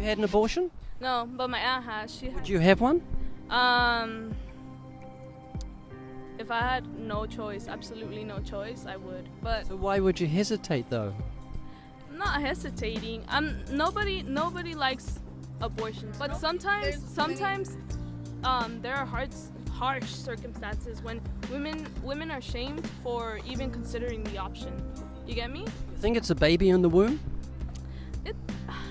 had an abortion? No, but my aunt has. Would you have one? If I had no choice, absolutely no choice, I would. But So why would you hesitate though? I'm not hesitating. Nobody likes abortion, but sometimes there are harsh circumstances when women are shamed for even considering the option. You get me? You think it's a baby in the womb?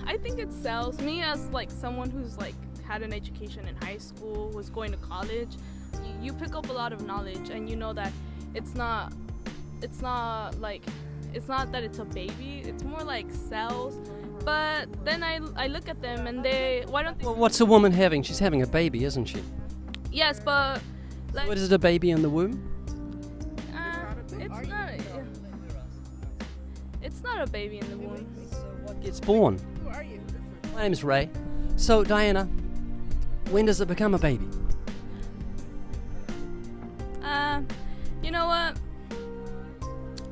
I think it sells me as like someone who's like had an education in high school, was going to college. You pick up a lot of knowledge, and you know that it's not that it's a baby. It's more like cells. But then I look at them and why don't they? Well, what's a woman having? She's having a baby, isn't she? Yes, but like, What is it, a baby in the womb? it's not a baby in the womb. So what gets born? Who are you? My name's Ray. So Diana, when does it become a baby? You know what?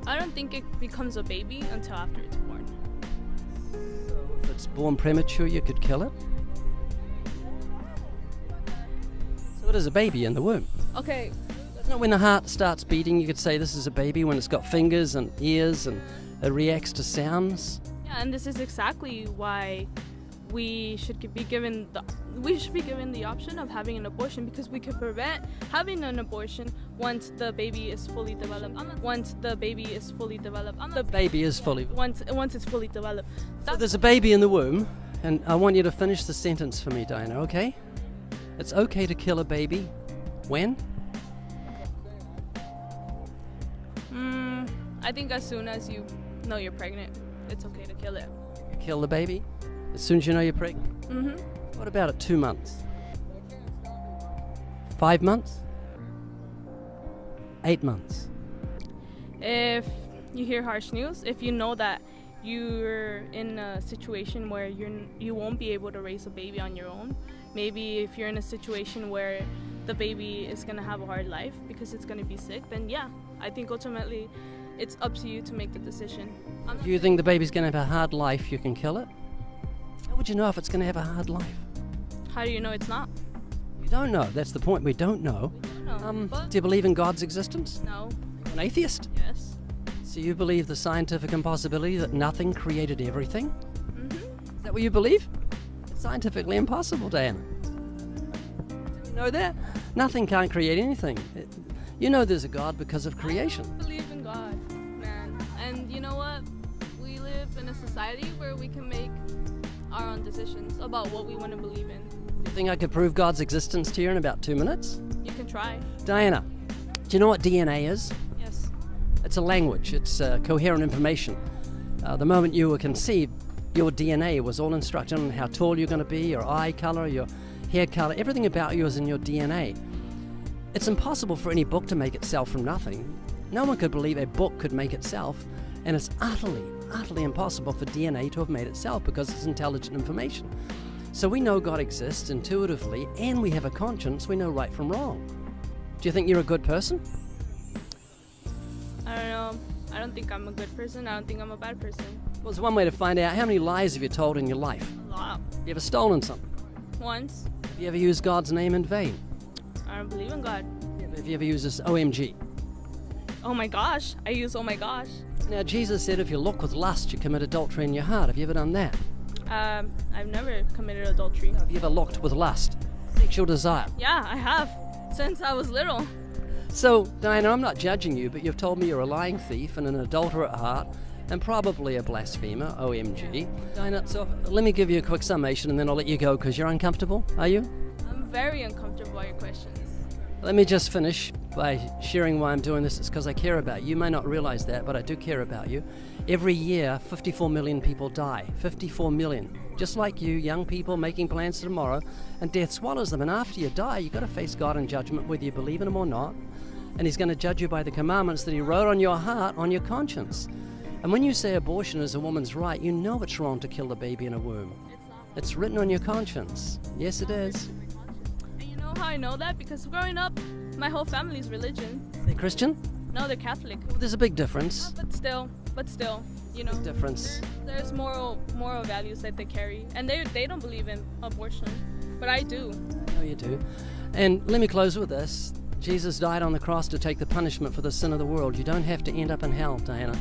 I don't think it becomes a baby until after it's born. So if it's born premature, you could kill it? So it is a baby in the womb. Okay. Isn't it when the heart starts beating, you could say this is a baby when it's got fingers and ears and it reacts to sounds? Yeah, and this is exactly why we should be given the option of having an abortion, because we could prevent having an abortion once the baby is fully developed. Once the baby is fully developed. The baby is fully... Once it's fully developed. So there's a baby in the womb, and I want you to finish the sentence for me, Diana, okay? It's okay to kill a baby. When? I think as soon as you know you're pregnant, it's okay to kill it. Kill the baby as soon as you know you're pregnant? Mm-hmm. What about at 2 months? 5 months? 8 months? If you hear harsh news, if you know that you're in a situation where you won't be able to raise a baby on your own, maybe if you're in a situation where the baby is going to have a hard life because it's going to be sick, then yeah, I think ultimately it's up to you to make the decision. Do you think the baby's going to have a hard life, you can kill it? How would you know if it's going to have a hard life? How do you know it's not? We don't know. That's the point. We don't know. No. Do you believe in God's existence? No. An atheist? Yes. So you believe the scientific impossibility that nothing created everything? Mm-hmm. Is that what you believe? It's scientifically impossible, Diana. Do you know that? Nothing can't create anything. You know there's a God because of creation. I don't believe in God, man. And you know what? We live in a society where we can make our own decisions about what we want to believe in. You think I could prove God's existence to you in about 2 minutes? You can try. Diana, do you know what DNA is? Yes. It's a language. It's coherent information. The moment you were conceived, your DNA was all instructed on how tall you're going to be, your eye color, your hair color. Everything about you is in your DNA. It's impossible for any book to make itself from nothing. No one could believe a book could make itself, and it's utterly impossible for DNA to have made itself because it's intelligent information. So we know God exists intuitively, and we have a conscience. We know right from wrong. Do you think you're a good person? I don't know. I don't think I'm a good person. I don't think I'm a bad person. Well, there's one way to find out. How many lies have you told in your life? A lot. You ever stolen something? Once. Have you ever used God's name in vain? I don't believe in God. Have you ever used this OMG? Oh my gosh. I use oh my gosh. Now, Jesus said if you look with lust, you commit adultery in your heart. Have you ever done that? I've never committed adultery. Have you ever looked with lust? Sexual desire? Yeah, I have. Since I was little. So, Diana, I'm not judging you, but you've told me you're a lying thief and an adulterer at heart, and probably a blasphemer, OMG. Diana, so let me give you a quick summation and then I'll let you go because you're uncomfortable, are you? I'm very uncomfortable by your questions. Let me just finish by sharing why I'm doing this. It's because I care about you. You may not realize that, but I do care about you. Every year, 54 million people die. 54 million. Just like you, young people making plans for tomorrow, and death swallows them. And after you die, you've got to face God in judgment, whether you believe in Him or not. And He's going to judge you by the commandments that He wrote on your heart, on your conscience. And when you say abortion is a woman's right, you know it's wrong to kill the baby in a womb. It's written on your conscience. Yes, it is. And you know how I know that? Because growing up, my whole family's religion. They're Christian? No, they're Catholic. There's a big difference. But still, but still, you know, Difference. there's moral values that they carry, and they don't believe in abortion, but I do. I know you do. And let me close with this. Jesus died on the cross to take the punishment for the sin of the world. You don't have to end up in hell, Diana.